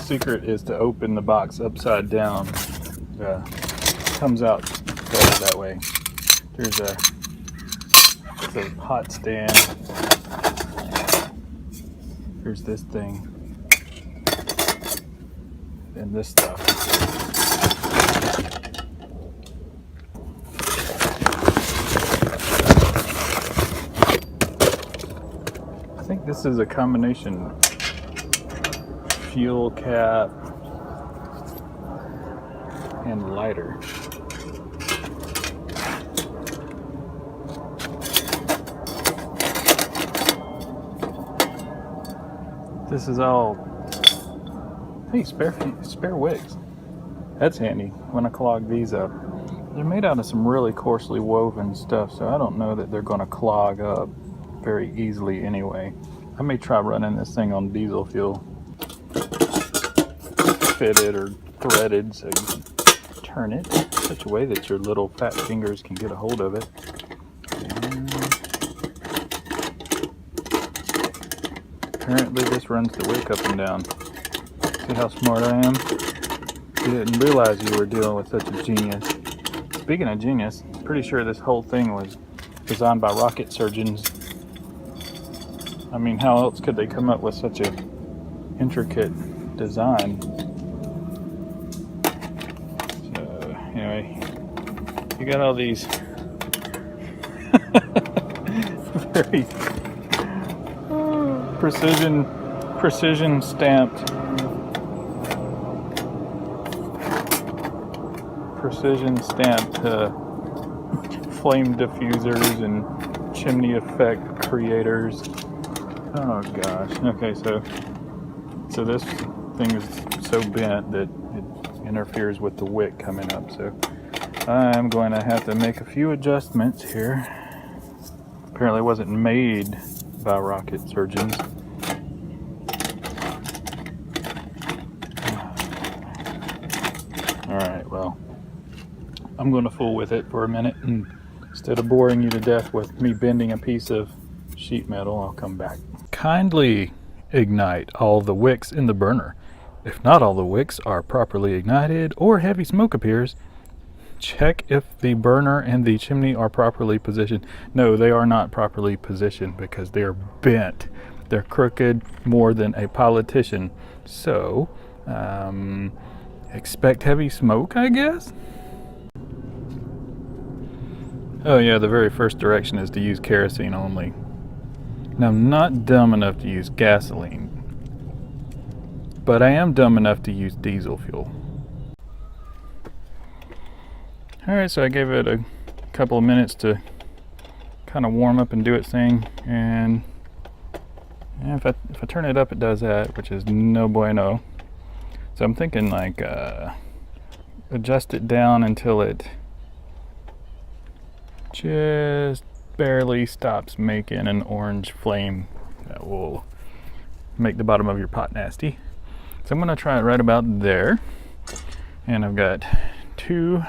secret is to open the box upside down. Comes out better that way. There's a hot stand. Here's this thing. And this stuff. I think this is a combination fuel cap and lighter. This is all, hey, spare wicks. That's handy when I clog these up. They're made out of some really coarsely woven stuff, so I don't know that they're going to clog up very easily anyway. I may try running this thing on diesel fuel. Fitted or threaded so you can turn it in such a way that your little fat fingers can get a hold of it. Apparently this runs the wick up and down. See how smart I am? You didn't realize you were dealing with such a genius. Speaking of genius, pretty sure this whole thing was designed by rocket surgeons. I mean, how else could they come up with such a intricate design? So, anyway, you got all these very precision stamped flame diffusers and chimney effect creators. Oh gosh. Okay, so this thing is so bent that it interferes with the wick coming up, so I'm going to have to make a few adjustments here. Apparently it wasn't made by rocket surgeons. Alright, well, I'm going to fool with it for a minute, and instead of boring you to death with me bending a piece of sheet metal, I'll come back. Kindly ignite all the wicks in the burner. If not all the wicks are properly ignited or heavy smoke appears, check if the burner and the chimney are properly positioned. No, they are not properly positioned because they are bent. They're crooked more than a politician. So, expect heavy smoke, I guess? Oh yeah, the very first direction is to use kerosene only. Now, I'm not dumb enough to use gasoline, but I am dumb enough to use diesel fuel. Alright, so I gave it a couple of minutes to kind of warm up and do its thing, and if I turn it up it does that, which is no bueno. So I'm thinking like adjust it down until it just barely stops making an orange flame that will make the bottom of your pot nasty. So I'm going to try it right about there, and I've got 2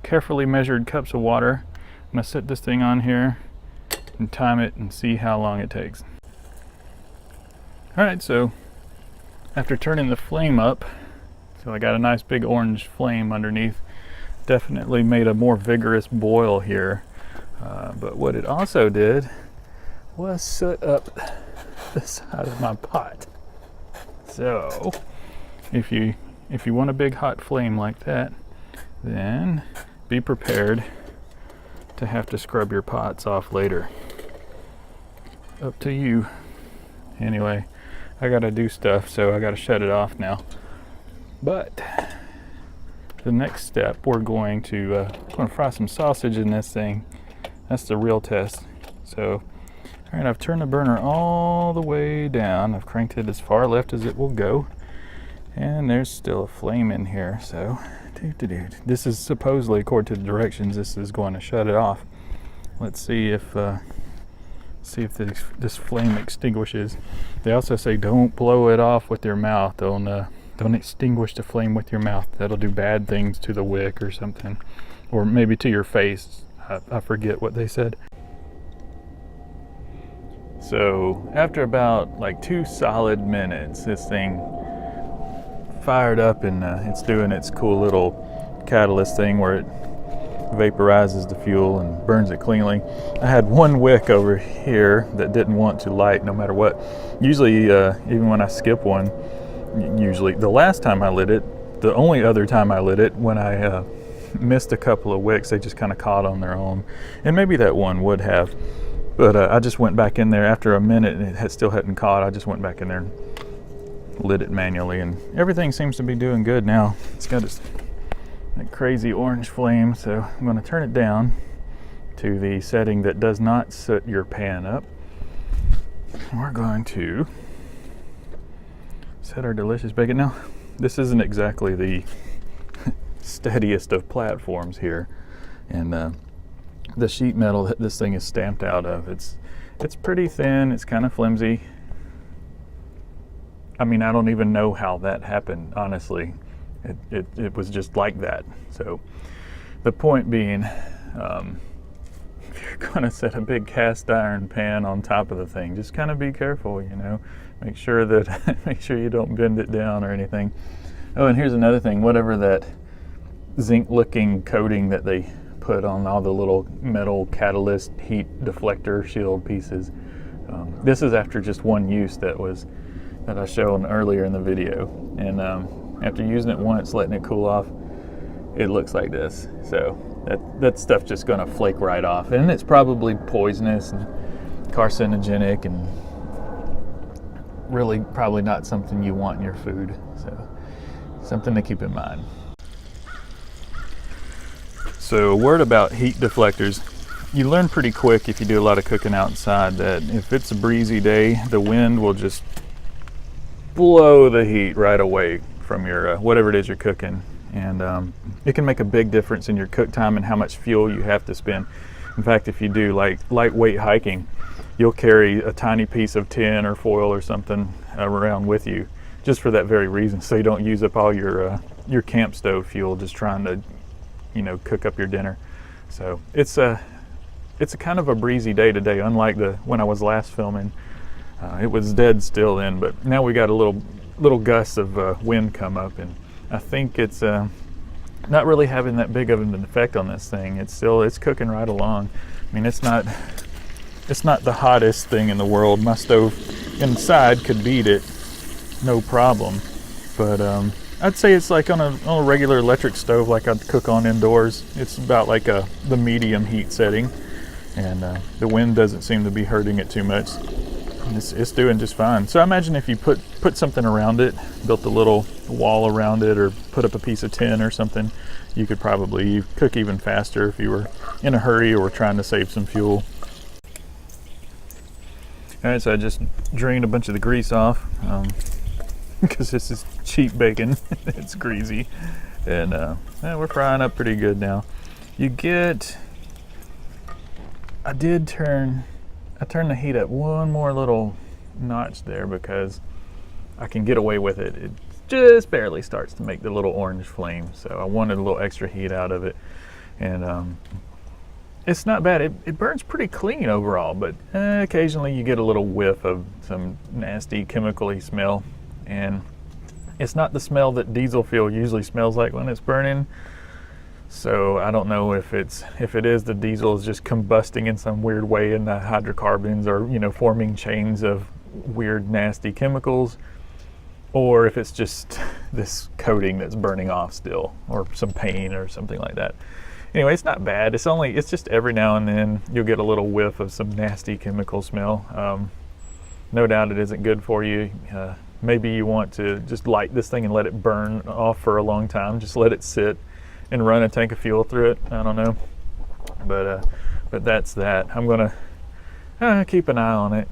carefully measured cups of water. I'm going to set this thing on here and time it and see how long it takes. Alright, so after turning the flame up, so I got a nice big orange flame underneath, definitely made a more vigorous boil here. But what it also did was soot up the side of my pot. So if you want a big hot flame like that, then be prepared to have to scrub your pots off later. Up to you. Anyway, I gotta do stuff, so I gotta shut it off now. But the next step, we're going to fry some sausage in this thing. That's the real test. So, all right, I've turned the burner all the way down. I've cranked it as far left as it will go, and there's still a flame in here. So, this is supposedly, according to the directions, this is going to shut it off. Let's see if this flame extinguishes. They also say don't blow it off with your mouth. Don't extinguish the flame with your mouth. That'll do bad things to the wick or something, or maybe to your face. I forget what they said. So after about like 2 solid minutes, this thing fired up, and it's doing its cool little catalyst thing where it vaporizes the fuel and burns it cleanly. I had one wick over here that didn't want to light no matter what. Usually, even when I skip one, usually the last time I lit it, the only other time I lit it, when I missed a couple of wicks, they just kind of caught on their own. And maybe that one would have, but I just went back in there after a minute and it still hadn't caught. I just went back in there and lit it manually, and everything seems to be doing good now. It's got that crazy orange flame, so I'm going to turn it down to the setting that does not soot your pan up. We're going to set our delicious bacon. Now, this isn't exactly the steadiest of platforms here, and the sheet metal that this thing is stamped out of, it's pretty thin, it's kind of flimsy. I mean, I don't even know how that happened, honestly. It was just like that. So the point being, if you're gonna set a big cast iron pan on top of the thing, just kind of be careful, you know. Make sure you don't bend it down or anything. Oh, and here's another thing. Whatever that zinc-looking coating that they put on all the little metal catalyst heat deflector shield pieces. This is after just one use that I showed earlier in the video, and after using it once, letting it cool off, it looks like this. So that stuff's just gonna flake right off, and it's probably poisonous and carcinogenic, and really probably not something you want in your food. So something to keep in mind. So a word about heat deflectors. You learn pretty quick if you do a lot of cooking outside that if it's a breezy day, the wind will just blow the heat right away from your whatever it is you're cooking, and it can make a big difference in your cook time and how much fuel you have to spend. In fact, if you do like lightweight hiking, you'll carry a tiny piece of tin or foil or something around with you, just for that very reason, so you don't use up all your camp stove fuel just trying to, you know, cook up your dinner. So it's a kind of a breezy day today, unlike when I was last filming. It was dead still then, but now we got a little gusts of wind come up, and I think it's not really having that big of an effect on this thing. It's cooking right along. I mean, it's not the hottest thing in the world. My stove inside could beat it, no problem. But I'd say it's like on a regular electric stove, like I'd cook on indoors. It's about like the medium heat setting, and the wind doesn't seem to be hurting it too much. It's doing just fine. So I imagine if you put something around it, built a little wall around it, or put up a piece of tin or something, you could probably cook even faster if you were in a hurry or trying to save some fuel. All right, so I just drained a bunch of the grease off because this is cheap bacon. It's greasy, and we're frying up pretty good now. I turned the heat up one more little notch there because I can get away with it. It just barely starts to make the little orange flame, so I wanted a little extra heat out of it. And it's not bad. It burns pretty clean overall, but occasionally you get a little whiff of some nasty chemical-y smell. And it's not the smell that diesel fuel usually smells like when it's burning. So I don't know if it is the diesel is just combusting in some weird way in the hydrocarbons, or, you know, forming chains of weird nasty chemicals, or if it's just this coating that's burning off still, or some paint or something like that. Anyway, it's not bad. It's just every now and then you'll get a little whiff of some nasty chemical smell. No doubt it isn't good for you. Maybe you want to just light this thing and let it burn off for a long time. Just let it sit and run a tank of fuel through it. I don't know, but that's that. I'm gonna keep an eye on it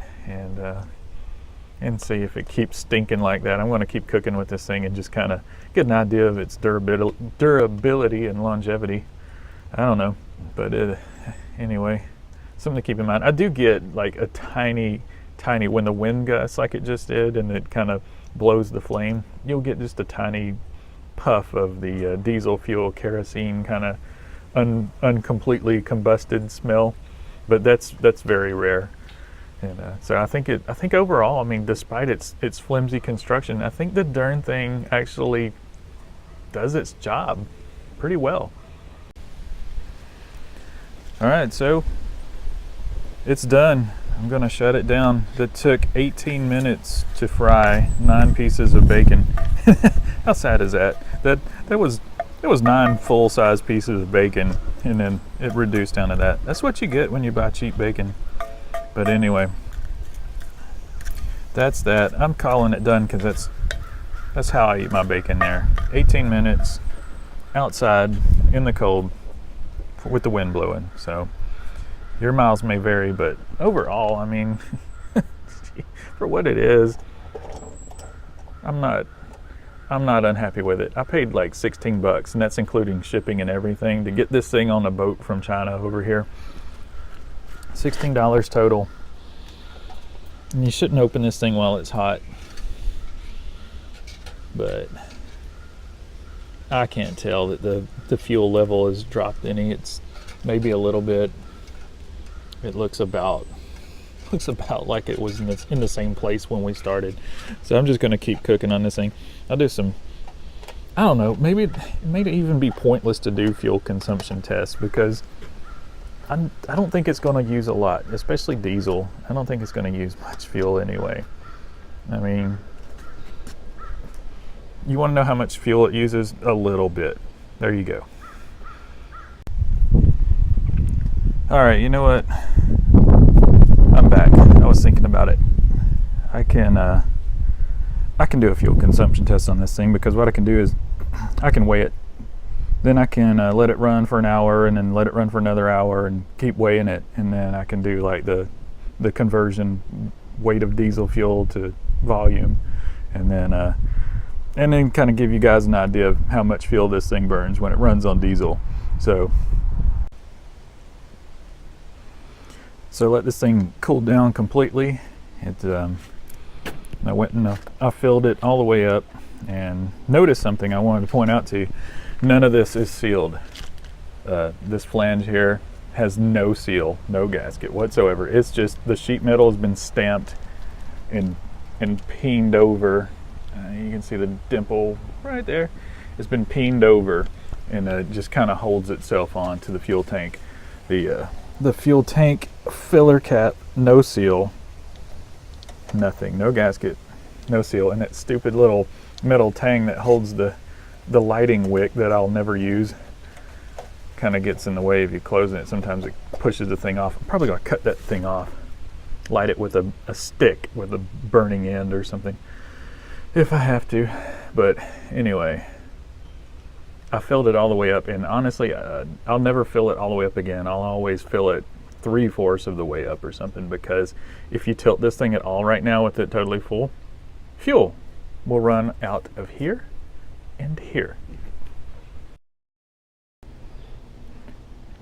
and see if it keeps stinking like that. I'm gonna keep cooking with this thing and just kind of get an idea of its durability and longevity. I don't know, but anyway, something to keep in mind. I do get like a tiny, when the wind gusts like it just did and it kind of blows the flame, you'll get just a tiny puff of the diesel fuel kerosene kind of uncompletely combusted smell, but that's very rare. And so I think overall, I mean, despite its flimsy construction, I think the darn thing actually does its job pretty well. All right, so it's done. I'm gonna shut it down. That took 18 minutes to fry 9 pieces of bacon. How sad is that? That was 9 full-size pieces of bacon, and then it reduced down to that. That's what you get when you buy cheap bacon. But anyway, that's that. I'm calling it done because that's how I eat my bacon there. 18 minutes outside in the cold with the wind blowing. So your miles may vary, but overall, I mean, for what it is, I'm not unhappy with it. I paid like 16 bucks, and that's including shipping and everything, to get this thing on a boat from China over here. $16 total. And you shouldn't open this thing while it's hot, but I can't tell that the fuel level has dropped any. It's maybe a little bit. It looks about like it was in the same place when we started. So I'm just going to keep cooking on this thing. I'll do some, I don't know, maybe it may even be pointless to do fuel consumption tests, because I don't think it's going to use a lot, especially diesel. I don't think it's going to use much fuel anyway. I mean, you want to know how much fuel it uses? A little bit. There you go. All right, you know what? I'm back. I was thinking about it. I can do a fuel consumption test on this thing, because what I can do is I can weigh it. Then I can let it run for an hour, and then let it run for another hour, and keep weighing it. And then I can do like the conversion weight of diesel fuel to volume, and then kind of give you guys an idea of how much fuel this thing burns when it runs on diesel. So let this thing cool down completely. I went and I filled it all the way up, and notice something I wanted to point out to you. None of this is sealed. This flange here has no seal, no gasket whatsoever. It's just the sheet metal has been stamped and peened over. You can see the dimple right there. It's been peened over, and it just kind of holds itself on to the fuel tank. The fuel tank filler cap, no seal, nothing, no gasket, no seal, and that stupid little metal tang that holds the lighting wick that I'll never use kind of gets in the way if you close it. Sometimes it pushes the thing off. I'm probably going to cut that thing off, light it with a stick with a burning end or something if I have to. But anyway, I filled it all the way up, and honestly, I'll never fill it all the way up again. I'll always fill it 3/4 of the way up or something, because if you tilt this thing at all right now with it totally full, fuel will run out of here and here.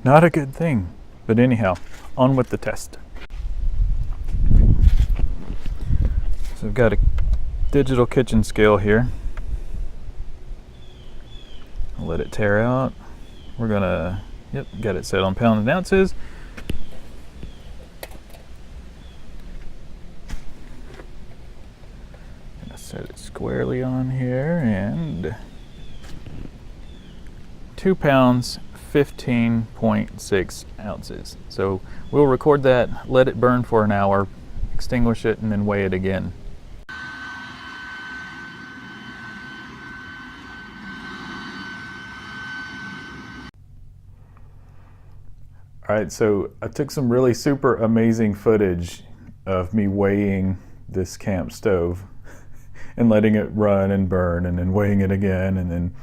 Not a good thing. But anyhow, on with the test. So I've got a digital kitchen scale here. I'll let it tear out. We're gonna, got it set on pounds and ounces. Gonna set it squarely on here, and 2 pounds, 15.6 ounces. So we'll record that, let it burn for an hour, extinguish it, and then weigh it again. All right, so I took some really super amazing footage of me weighing this camp stove and letting it run and burn, and then weighing it again, and then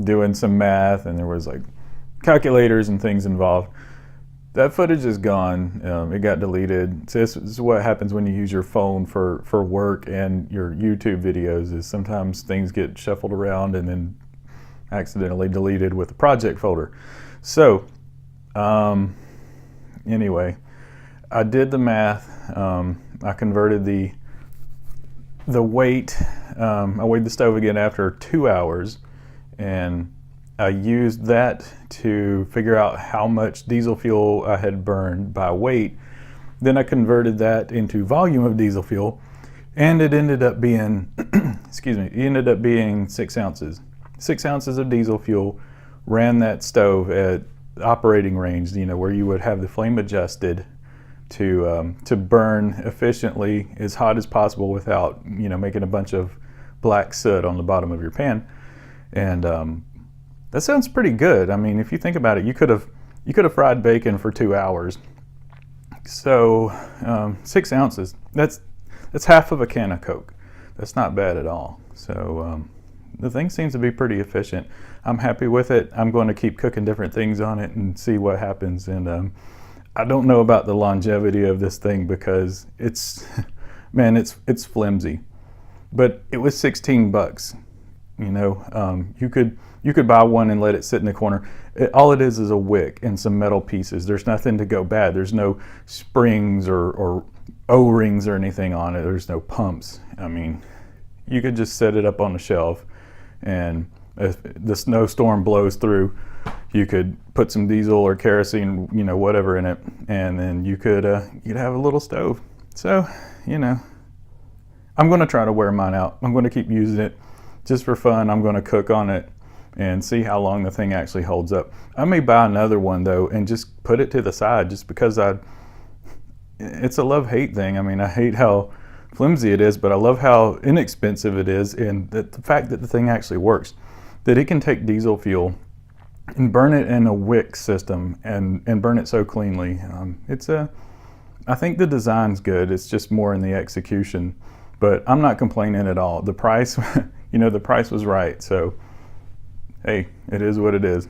doing some math, and there was like calculators and things involved. That footage is gone. It got deleted. So this is what happens when you use your phone for work and your YouTube videos, is sometimes things get shuffled around and then accidentally deleted with the project folder. So anyway, I did the math. I converted the weight. I weighed the stove again after 2 hours, and I used that to figure out how much diesel fuel I had burned by weight. Then I converted that into volume of diesel fuel, and it ended up being, excuse me, it ended up being 6 ounces. 6 ounces of diesel fuel, ran that stove at operating range, you know, where you would have the flame adjusted to burn efficiently, as hot as possible, without, you know, making a bunch of black soot on the bottom of your pan. And that sounds pretty good. I mean, if you think about it, you could have fried bacon for 2 hours. So 6 ounces, that's half of a can of Coke. That's not bad at all. So the thing seems to be pretty efficient. I'm happy with it. I'm going to keep cooking different things on it and see what happens. And I don't know about the longevity of this thing, because it's, man, it's flimsy. But it was 16 bucks. You know, you could buy one and let it sit in the corner. All it is a wick and some metal pieces. There's nothing to go bad. There's no springs or O-rings or anything on it. There's no pumps. I mean, you could just set it up on the shelf, and if the snowstorm blows through, you could put some diesel or kerosene, you know, whatever in it, and then you could have a little stove. So, you know, I'm going to try to wear mine out. I'm going to keep using it just for fun. I'm going to cook on it and see how long the thing actually holds up. I may buy another one though and just put it to the side, just because it's a love-hate thing. I mean, I hate how flimsy it is, but I love how inexpensive it is, and the fact that the thing actually works, that it can take diesel fuel and burn it in a wick system and burn it so cleanly. I think the design's good. It's just more in the execution, but I'm not complaining at all. The price, you know, the price was right. So, hey, it is what it is.